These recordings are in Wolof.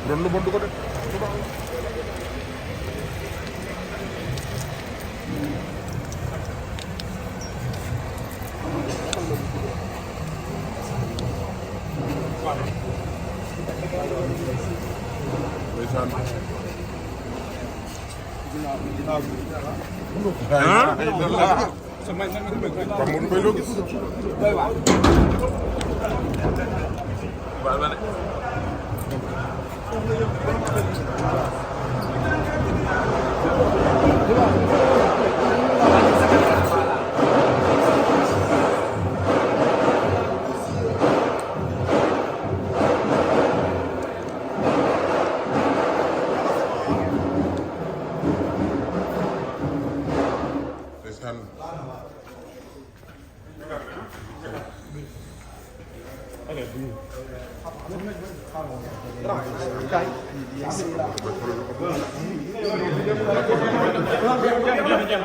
doon lu bon du ko def. ndeysaan. ah. Pape Modou Mbaye loo gis.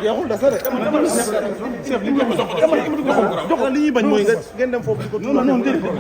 jeexul des na de. chef li ñu jox li ñuy bañ mooy nga ngeen dem foofu di ko. non non déedéet.